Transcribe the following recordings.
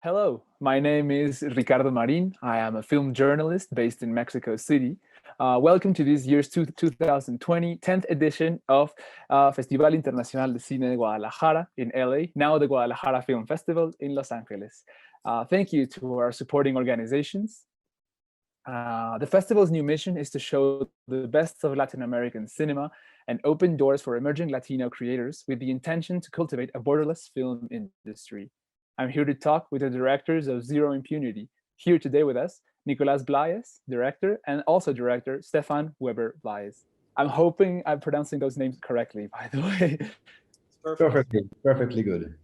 Hello, my name is Ricardo Marín. I am a film journalist based in Mexico City. Welcome to this year's 2020 10th edition of Festival Internacional de Cine de Guadalajara in LA, now the Guadalajara Film Festival in Los Angeles. Thank you to our supporting organizations. The festival's new mission is to show the best of Latin American cinema and open doors for emerging Latino creators with the intention to cultivate a borderless film industry. I'm here to talk with the directors of Zero Impunity. Here today with us, Nicolas Blies, director, and also director Stefan Weber Blies. I'm hoping I'm pronouncing those names correctly, by the way. Perfectly good.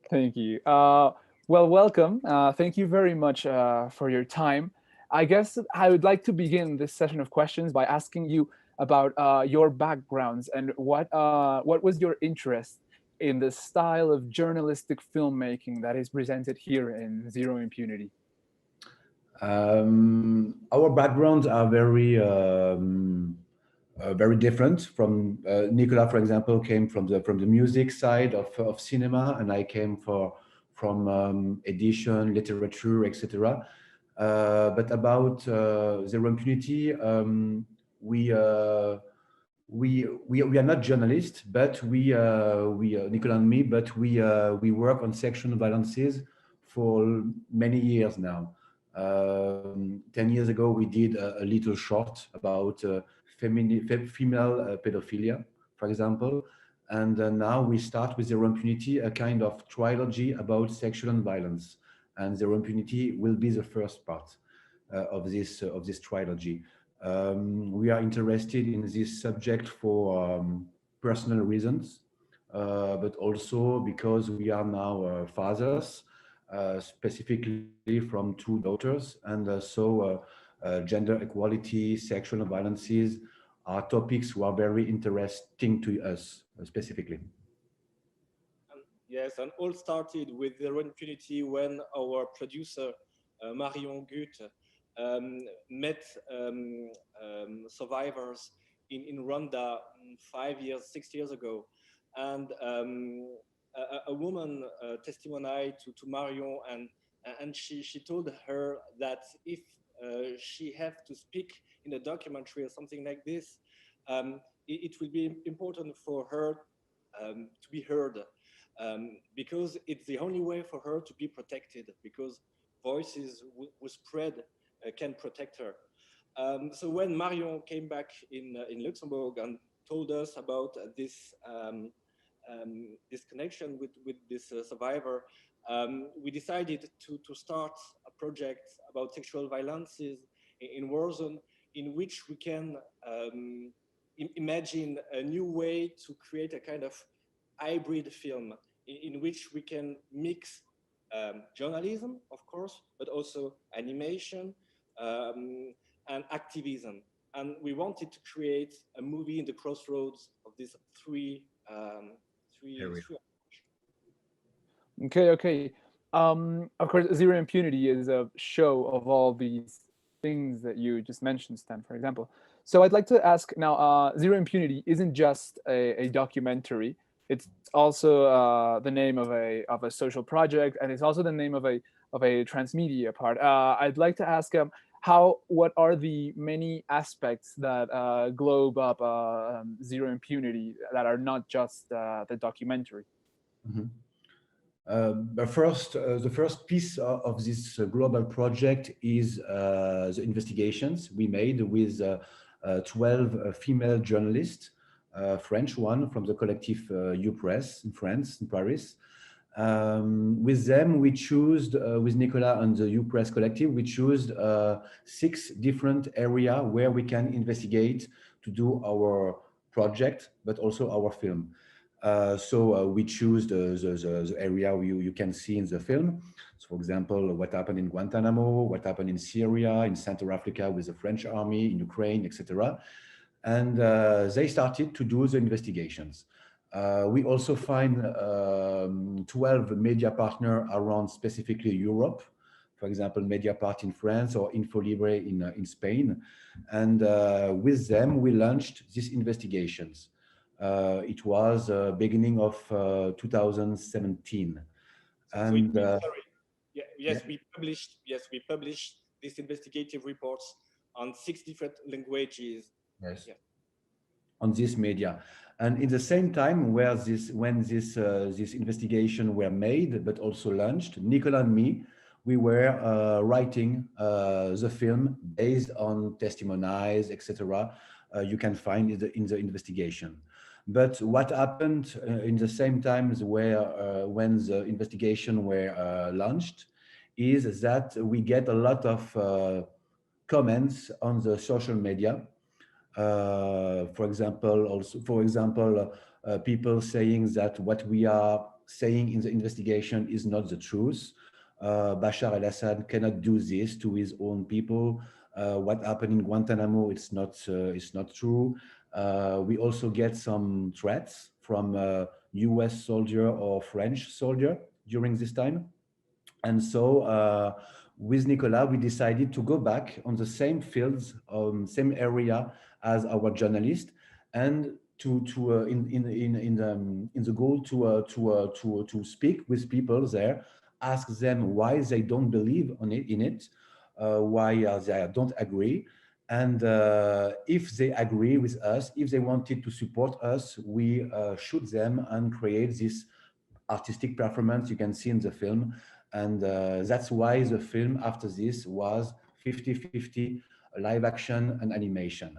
Thank you. Well, welcome. Thank you very much for your time. I guess I would like to begin this session of questions by asking you about your backgrounds and what was your interest in the style of journalistic filmmaking that is presented here in Zero Impunity. Our backgrounds are very different. From Nicolas, for example, came from the music side of cinema, and I came from edition, literature, etc. But about Zero Impunity, we are not journalists, but Nicolas and me, but we work on sexual violences for many years now. 10 years ago, we did a little short about female pedophilia, for example, and now we start with Zero Impunity, a kind of trilogy about sexual violence, and Zero Impunity will be the first part of this trilogy. We are interested in this subject for personal reasons, but also because we are now fathers, specifically from two daughters, and so gender equality, sexual violences are topics who are very interesting to us specifically. Yes, and all started with Zero Impunity when our producer Marion Gut met survivors in Rwanda 5 years, 6 years ago, and a woman testimonied to Marion, and she told her that if she have to speak in a documentary or something like this, it will be important for her to be heard, because it's the only way for her to be protected, because voices who spread can protect her. So when Marion came back in Luxembourg and told us about this connection with this survivor, we decided to start a project about sexual violences in war zone, in which we can imagine a new way to create a kind of hybrid film in which we can mix journalism, of course, but also animation and activism. And we wanted to create a movie in the crossroads of these three. Okay. Of course, Zero Impunity is a show of all these things that you just mentioned, Stan, for example. So I'd like to ask now, Zero Impunity isn't just a documentary. It's also the name of a social project, and it's also the name of a transmedia part. I'd like to ask what are the many aspects that globe up Zero Impunity that are not just the documentary? Mm-hmm. The first piece of this global project is the investigations we made with 12 female journalists, French one from the collective U Press in France, in Paris. With them, we chose, with Nicolas and the U Press collective, we chose 6 different areas where we can investigate to do our project, but also our film. So we choose the area you can see in the film. So for example, what happened in Guantanamo, what happened in Syria, in Central Africa with the French army, in Ukraine, etc. And they started to do the investigations. We also find 12 media partners around specifically Europe, for example, Mediapart in France or Infolibre in Spain. And with them, we launched these investigations. It was beginning of 2017. And yes, we published these investigative reports on 6 different languages. Yes. Yeah. On this media, and in the same time, when this investigation were made, but also launched, Nicolas and me, we were writing the film based on testimonies, etc. You can find in the investigation. But what happened in the same times where when the investigation were launched, is that we get a lot of comments on the social media. For example, people saying that what we are saying in the investigation is not the truth. Bashar al-Assad cannot do this to his own people. What happened in Guantanamo, it's not true. We also get some threats from US soldier or French soldier during this time. And so with Nicolas, we decided to go back on the same fields, same area as our journalist, and in the goal to speak with people there, ask them why they don't believe in it, why they don't agree, and if they agree with us, if they wanted to support us, we shoot them and create this artistic performance you can see in the film. And that's why the film after this was 50-50 live action and animation.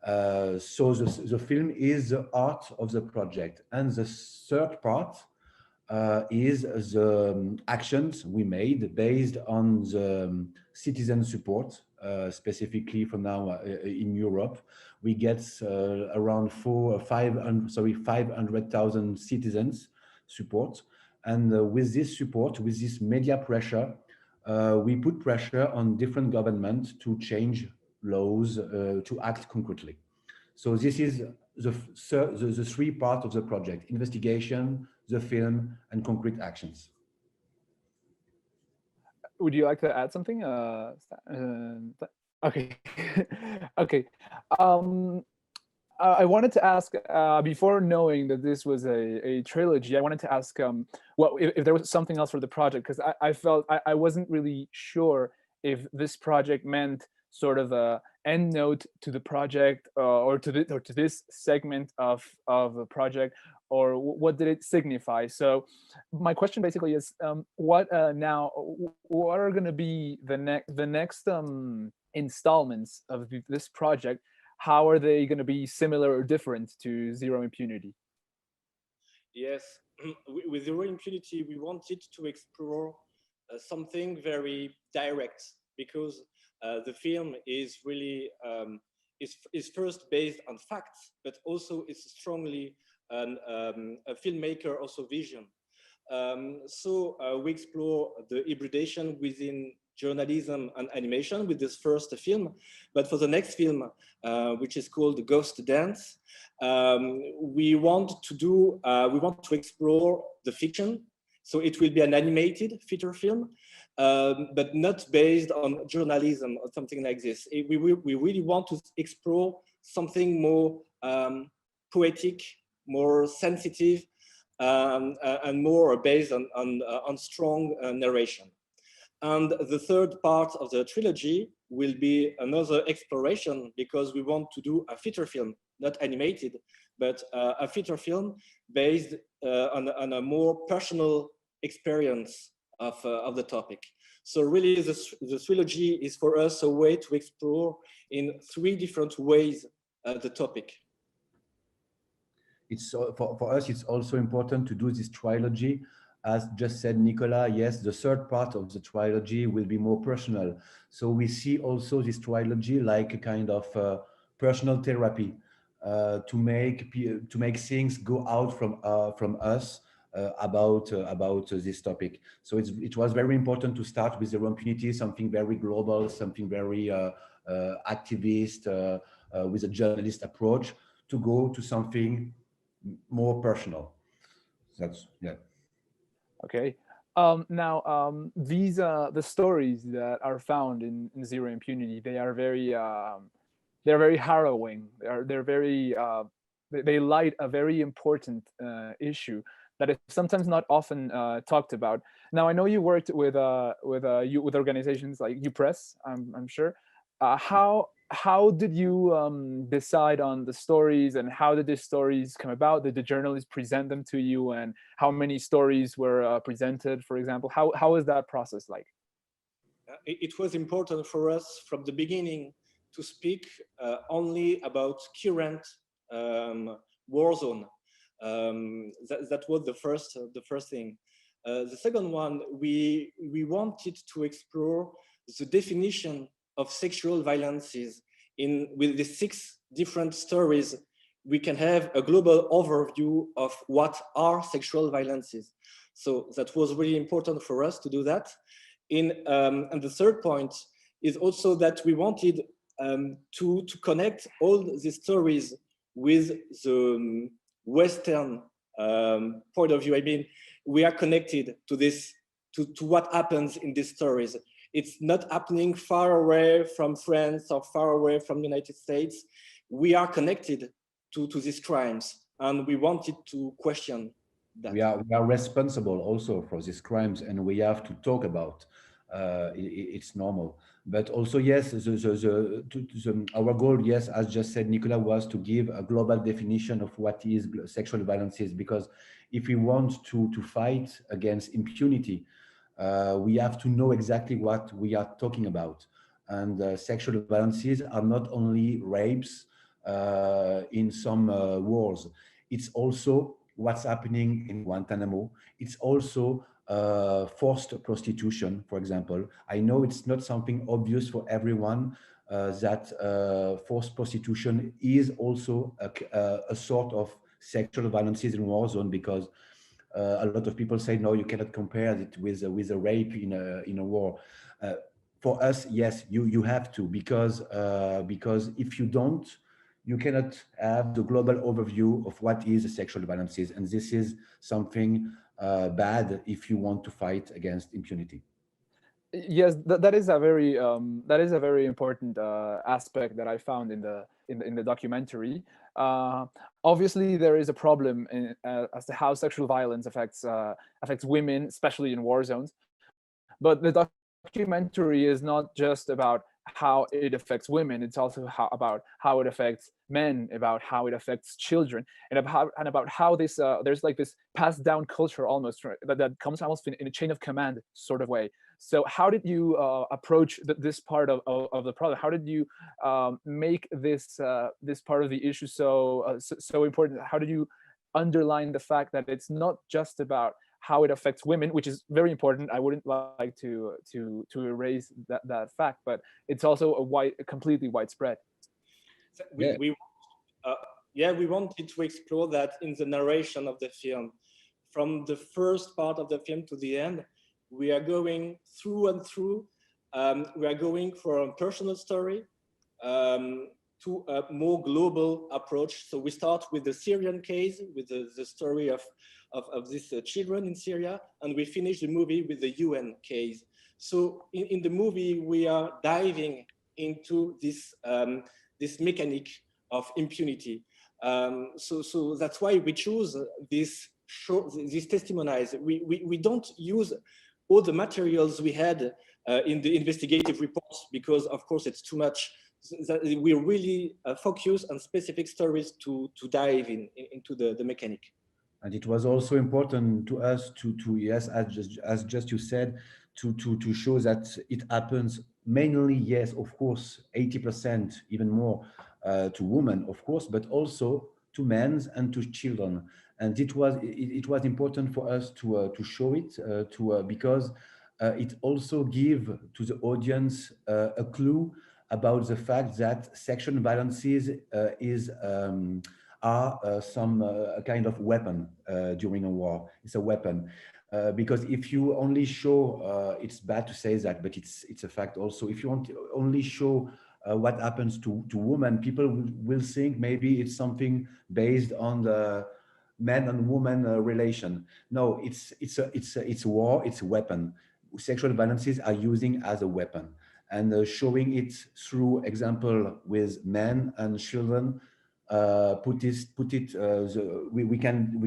So the film is the art of the project. And the third part is the actions we made based on the citizen support, specifically from now in Europe. We get around 500,000 citizens support. And with this support, with this media pressure, we put pressure on different governments to change laws, to act concretely. So this is the three parts of the project: investigation, the film, and concrete actions. Would you like to add something? Okay. Okay. I wanted to ask, before knowing that this was a trilogy, I wanted to ask, well, if there was something else for the project, because I felt I wasn't really sure if this project meant sort of a end note to the project, or to this segment of the project, or what did it signify? So my question basically is, what now? What are going to be the next installments of this project? How are they going to be similar or different to Zero Impunity? Yes, with Zero Impunity, we wanted to explore something very direct, because the film is really is first based on facts, but also it's strongly a filmmaker also vision. So we explore the hybridation within journalism and animation with this first film, but for the next film, which is called Ghost Dance, we want to explore the fiction. So it will be an animated feature film, but not based on journalism or something like this. We really want to explore something more poetic, more sensitive, and more based on strong narration. And the third part of the trilogy will be another exploration, because we want to do a feature film, not animated, but a feature film based on a more personal experience of the topic. So really the trilogy is for us a way to explore in 3 different ways the topic. It's for us, it's also important to do this trilogy. As just said Nicolas, yes, the third part of the trilogy will be more personal. So we see also this trilogy like a kind of personal therapy, to make things go out from us about this topic. So it was very important to start with Zero Impunity, something very global, something very activist, with a journalist approach, to go to something more personal. That's, yeah. Okay. Now, these the stories that are found in Zero Impunity, they're very harrowing. They're very they light a very important issue. that is sometimes not often talked about. Now, I know you worked with organizations like UPress, I'm sure. How did you decide on the stories, and how did these stories come about? Did the journalists present them to you, and how many stories were presented, for example? How is that process like? It was important for us from the beginning to speak only about current war zone. That was the first thing. The second one, we wanted to explore the definition of sexual violences with the 6 different stories. We can have a global overview of what are sexual violences. So that was really important for us to do that. And the third point is also that we wanted to connect all these stories with the Western point of view. I mean, we are connected to this, to what happens in these stories. It's not happening far away from France or far away from the United States. We are connected to these crimes, and we wanted to question that. We are responsible also for these crimes, and we have to talk about. It's normal, but also yes, our goal, yes, as just said Nicolas, was to give a global definition of what is sexual violence is, because if we want to fight against impunity, we have to know exactly what we are talking about. And sexual violences are not only rapes in some wars. It's also what's happening in Guantanamo. It's also forced prostitution, for example. I know it's not something obvious for everyone that forced prostitution is also a sort of sexual violences in war zone, because a lot of people say, no, you cannot compare it with a rape in a war. For us, yes, you have to, because if you don't, you cannot have the global overview of what is sexual violences, and this is something bad if you want to fight against impunity. Yes, that is a very important aspect that I found in the documentary. Obviously, there is a problem as to how sexual violence affects women, especially in war zones. But the documentary is not just about how it affects women; it's also about how it affects men, about how it affects children, and about how this there's like this passed down culture almost that comes almost in a chain of command sort of way. So how did you approach this part of the problem? How did you make this this part of the issue so important? How did you underline the fact that it's not just about how it affects women, which is very important? I wouldn't like to erase that fact, but it's also completely widespread. So we wanted to explore that in the narration of the film. From the first part of the film to the end, we are going through and through. We are going from a personal story to a more global approach. So we start with the Syrian case, with the story of these children in Syria, and we finish the movie with the UN case. So in the movie, we are diving into this this mechanic of impunity. So that's why we choose these testimonies. We don't use all the materials we had in the investigative reports, because of course it's too much. We really focus on specific stories to dive into the mechanic. And it was also important to us to yes, as just you said, to show that it happens mainly, yes, of course, 80%, even more, to women, of course, but also to men and to children. And it was important for us to show it, because it also give to the audience a clue about the fact that sexual violences are some kind of weapon during a war. It's a weapon. Because if you only show, it's bad to say that, but it's a fact also. If you want to only show what happens to women, people will think maybe it's something based on the man and woman relation. No, it's war. It's a weapon. Sexual violences are using as a weapon, and showing it through example with men and children we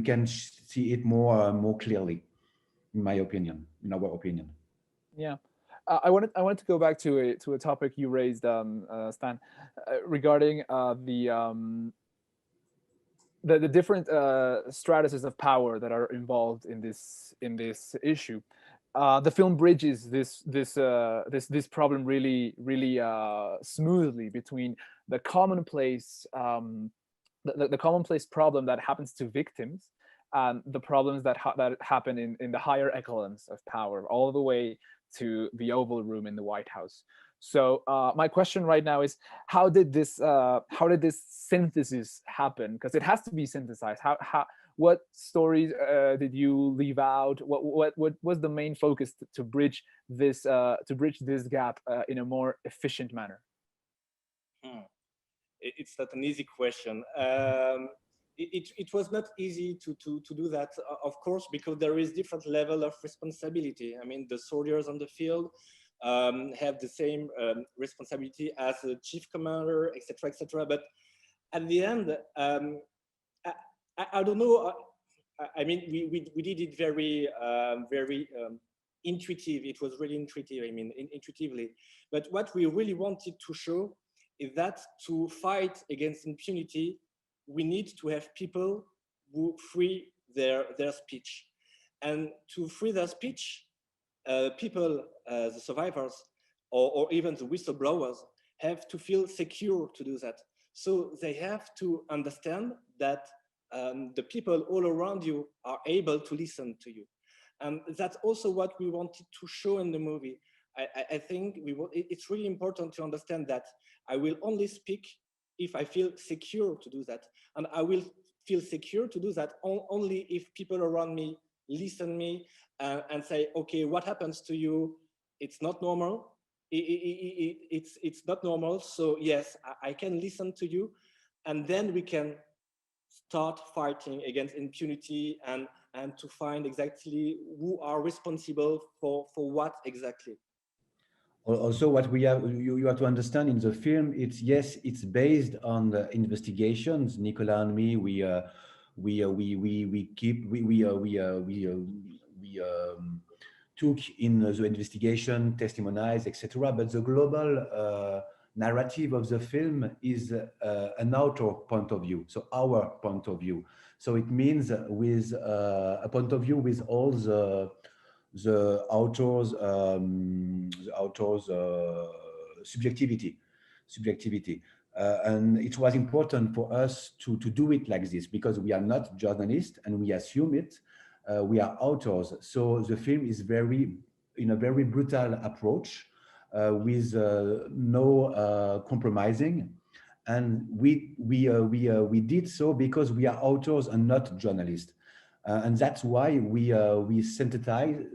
can see it more clearly, in my opinion, in our opinion. Yeah. I wanted to go back to a topic you raised, Stan, regarding the different stratuses of power that are involved in this issue. The film bridges this problem really smoothly between the commonplace the commonplace problem that happens to victims and the problems that happen in the higher echelons of power, all the way to the Oval Room in the White House. So my question right now is, how did this synthesis happen? Because it has to be synthesized. What stories did you leave out? What was the main focus to bridge this gap in a more efficient manner? It's not an easy question. It was not easy to do that, of course, because there is different level of responsibility. I mean, the soldiers on the field have the same responsibility as the chief commander, etc., etc. But at the end, I don't know. I mean, we did it very intuitive. It was really intuitive. I mean, intuitively. But what we really wanted to show is that to fight against impunity, we need to have people who free their speech. And to free their speech, people, the survivors, or even the whistleblowers, have to feel secure to do that. So they have to understand that the people all around you are able to listen to you. And that's also what we wanted to show in the movie. I think it's really important to understand that I will only speak if I feel secure to do that. And I will feel secure to do that only if people around me listen me and say, okay, what happens to you? It's not normal. It's not normal. So yes, I can listen to you. And then we can start fighting against impunity and to find exactly who are responsible for what exactly. Also, what you have to understand in the film, it's based on the investigations. Nicolas and me, we took in the investigation, testimonies, etc. But the global narrative of the film is an outer point of view, so our point of view. So it means with a point of view with all the author's subjectivity. And it was important for us to do it like this because we are not journalists and we assume it. We are authors. So the film is in a very brutal approach with no compromising. And we did so because we are authors and not journalists. And that's why we synthesize,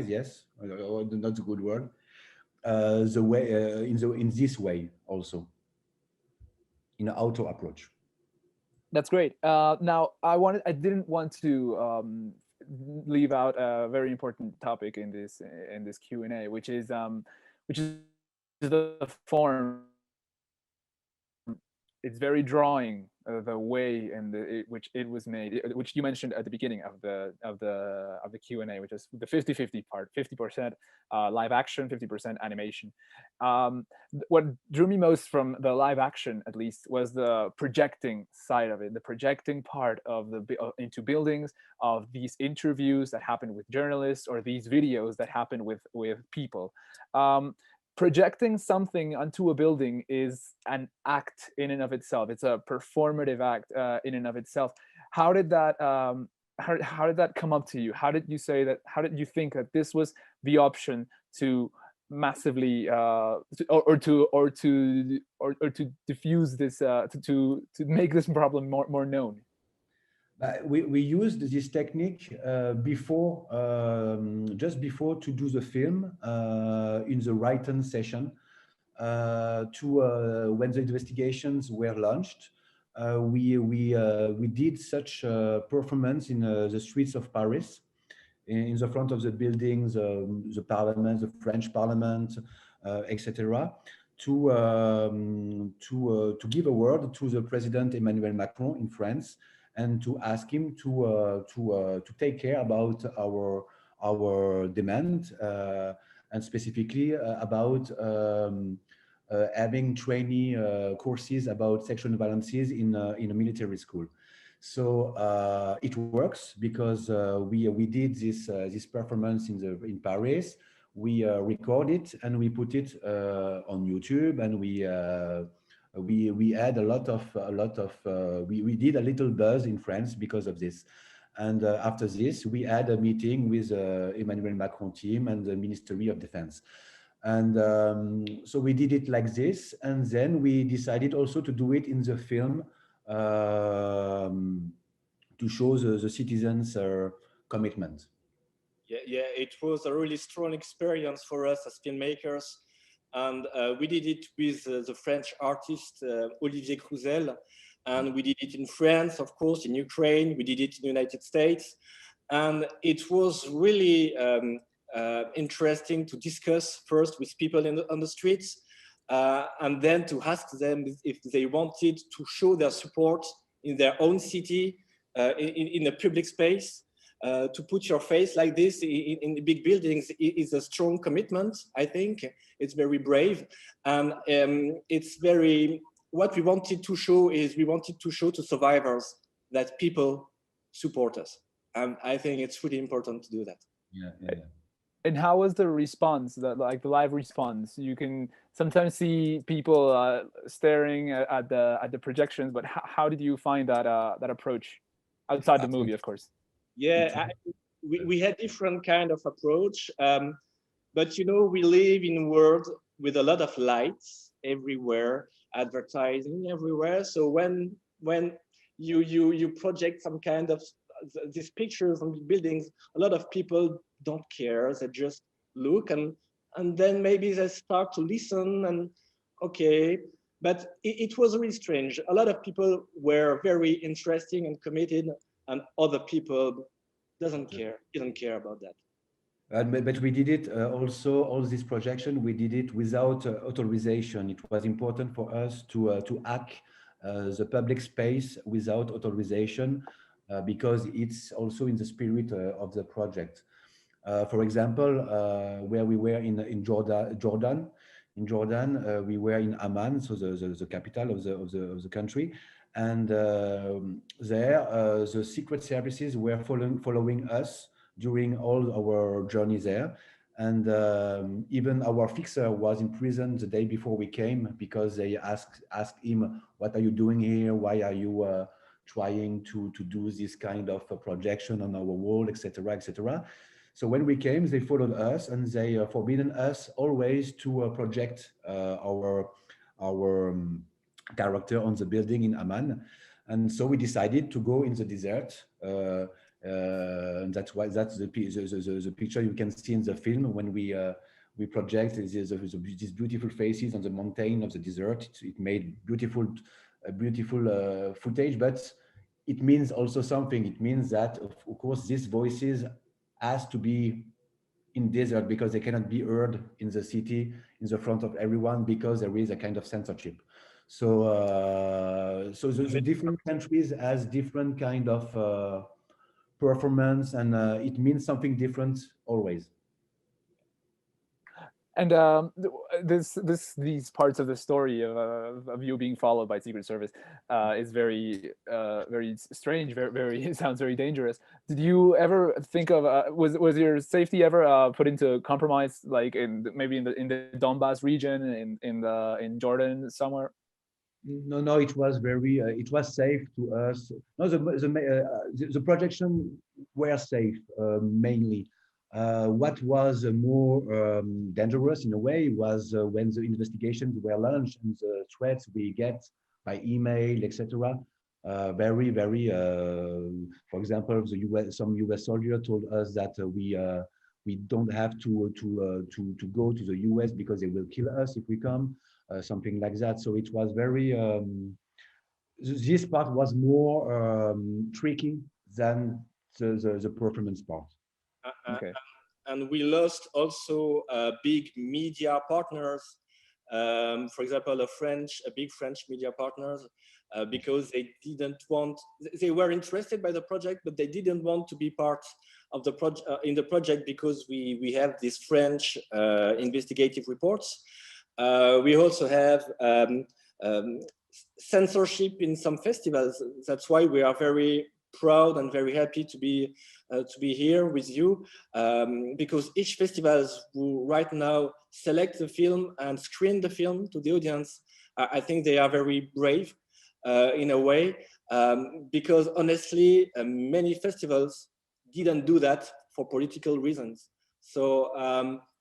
yes, not a good word, the way in this way also, in an auto approach. That's great. Now, I didn't want to leave out a very important topic in this Q&A, which is the form. It's very drawing, the way and which it was made, which you mentioned at the beginning of the Q&A, which is the 50-50 part, 50% live action, 50% animation. What drew me most from the live action, at least, was the projecting side of it, the projecting part of into buildings, of these interviews that happen with journalists, or these videos that happen with people. Projecting something onto a building is an act in and of itself. It's a performative act in and of itself. How did that how did that come up to you? How did you say that? How did you think that this was the option to massively or to diffuse this to make this problem more known? We used this technique just before to do the film in the written session when the investigations were launched. We did such a performance in the streets of Paris, in the front of the buildings, the parliament, the French parliament, etc., to give a word to the President Emmanuel Macron in France and to ask him to take care about our demand and specifically about having trainee courses about sexual violences in a military school. So it works because we did this performance in Paris. We record it and we put it on YouTube, and we had we did a little buzz in France because of this. And after this, we had a meeting with Emmanuel Macron team and the Ministry of Defense. And so we did it like this, and then we decided also to do it in the film to show the citizens' commitment. Yeah, it was a really strong experience for us as filmmakers, and we did it with the French artist Olivier Crouzel, and we did it in France, of course, in Ukraine, we did it in the United States, and it was really interesting to discuss first with people on the streets, and then to ask them if they wanted to show their support in their own city, in a public space. To put your face like this in the big buildings is a strong commitment. I think it's very brave, and it's very. What we wanted to show is we wanted to show to survivors that people support us, and I think it's really important to do that. Yeah. And how was the response, like the live response? You can sometimes see people staring at the projections, but how did you find that that approach outside the movie, of course? Yeah, we had different kind of approach, but you know, we live in a world with a lot of lights everywhere, advertising everywhere. So when you project some kind of these pictures on buildings, a lot of people don't care. They just look, and then maybe they start to listen, and okay. But it was really strange. A lot of people were very interesting and committed, and other people didn't care about that. But we did it also, all this projection, we did it without authorization. It was important for us to hack the public space without authorization because it's also in the spirit of the project. For example, where we were in Jordan, we were in Amman, so the capital of the country, and there the secret services were following us during all our journey there, and even our fixer was in prison the day before we came because they asked him, "What are you doing here? Why are you trying to do this kind of projection on our wall, etc., etc." So when we came, they followed us and they forbidden us always to project our character on the building in Amman. And so we decided to go in the desert. And that's the picture you can see in the film when we project these beautiful faces on the mountain of the desert. It made beautiful footage, but it means also something. It means that, of course, these voices has to be in desert because they cannot be heard in the city in the front of everyone because there is a kind of censorship. So the different countries has different kind of performance, and it means something different always. And these parts of the story of you being followed by Secret Service is very strange. Very it sounds very dangerous. Did you ever think of was your safety ever put into compromise, like maybe in the Donbass region in Jordan somewhere? No, it was very it was safe to us. No, the projection were safe mainly. What was more dangerous in a way was when the investigations were launched and the threats we get by email, etc. Very, for example, some US soldier told us that we don't have to go to the US because they will kill us if we come, something like that. So it was very. This part was more tricky than the performance part. Okay. And we lost also big media partners For example, a big French media partners, because they were interested by the project, but they didn't want to be part of the project in the project because we have these French investigative reports. We also have censorship in some festivals. That's why we are very proud and very happy to be here with you, because each festival who right now select the film and screen the film to the audience, I think they are very brave in a way, because honestly, many festivals didn't do that for political reasons. So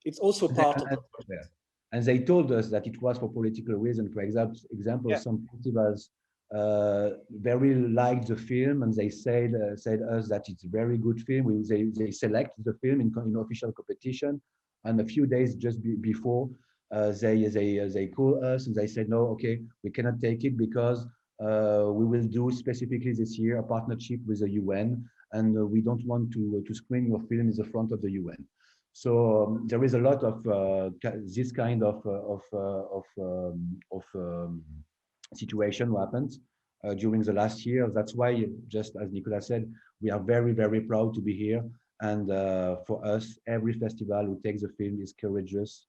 it's also part of the project. And they told us that it was for political reasons. For example, Yeah. some festivals very liked the film, and they said us that it's a very good film. They select the film in official competition, and a few days just before, they call us and they said, no, okay, we cannot take it because we will do specifically this year a partnership with the UN, and we don't want to screen your film in the front of the UN. So there is a lot of this kind of situation happens during the last year. That's why, just as Nicolas said, we are very, very proud to be here. And for us, every festival who takes the film is courageous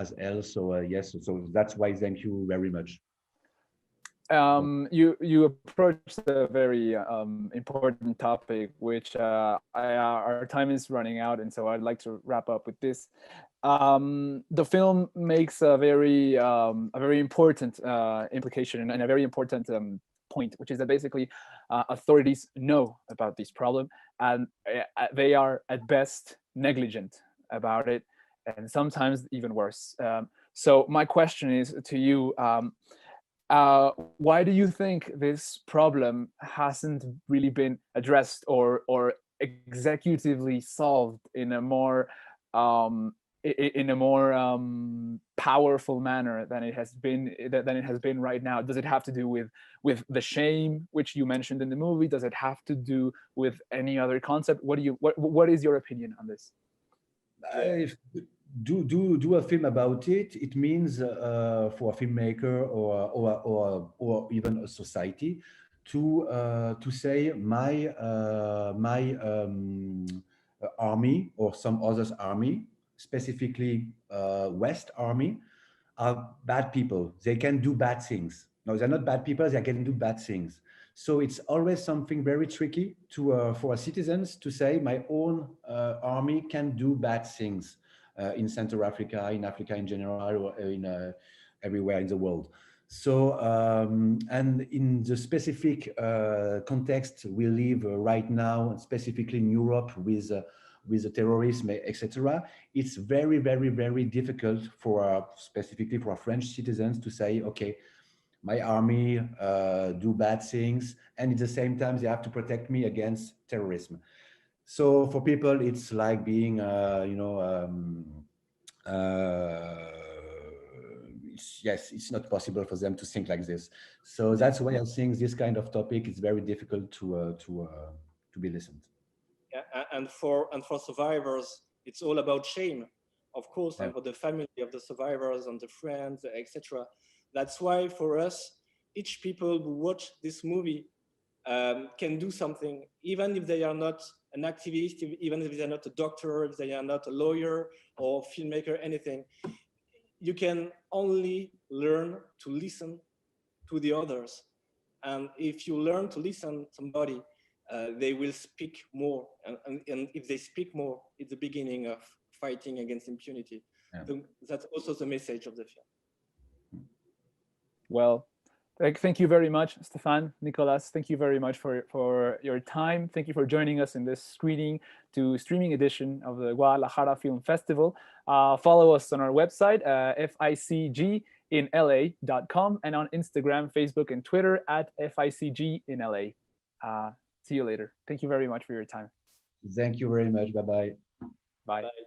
as hell. So yes, so that's why thank you very much. You approached a very important topic, which our time is running out, and so I'd like to wrap up with this. The film makes a very important implication and a very important point, which is that basically authorities know about this problem, and they are at best negligent about it, and sometimes even worse. So my question is to you. Why do you think this problem hasn't really been addressed or executively solved in a more powerful manner than it has been right now? Does it have to do with the shame which you mentioned in the movie? Does it have to do with any other concept? What is your opinion on this? If do a film about it, it means for a filmmaker or even a society to say my army or some others army, specifically West army, are bad people. They can do bad things. No, they're not bad people. They can do bad things. So it's always something very tricky to for citizens to say my own army can do bad things in Central Africa, in Africa in general, or in everywhere in the world. So and in the specific context we live right now, specifically in Europe with the terrorism, etc., it's very, very, very difficult for specifically for French citizens to say, okay, my army do bad things, and at the same time they have to protect me against terrorism. So for people, it's like being, yes, it's not possible for them to think like this. So that's why I think this kind of topic is very difficult to be listened. Yeah, and for survivors, it's all about shame, of course, Yeah. and for the family of the survivors and the friends, etc. That's why for us, each people who watch this movie can do something, even if they are not an activist, even if they are not a doctor, if they are not a lawyer or filmmaker, anything. You can only learn to listen to the others. And if you learn to listen to somebody, they will speak more. And if they speak more, it's the beginning of fighting against impunity. Yeah. So that's also the message of the film. Well, thank you very much, Stéphane, Nicolas. Thank you very much for your time. Thank you for joining us in this streaming edition of the Guadalajara Film Festival. Follow us on our website, ficginla.com, and on Instagram, Facebook, and Twitter at ficginla. See you later. Thank you very much for your time. Thank you very much. Bye-bye. Bye. Bye.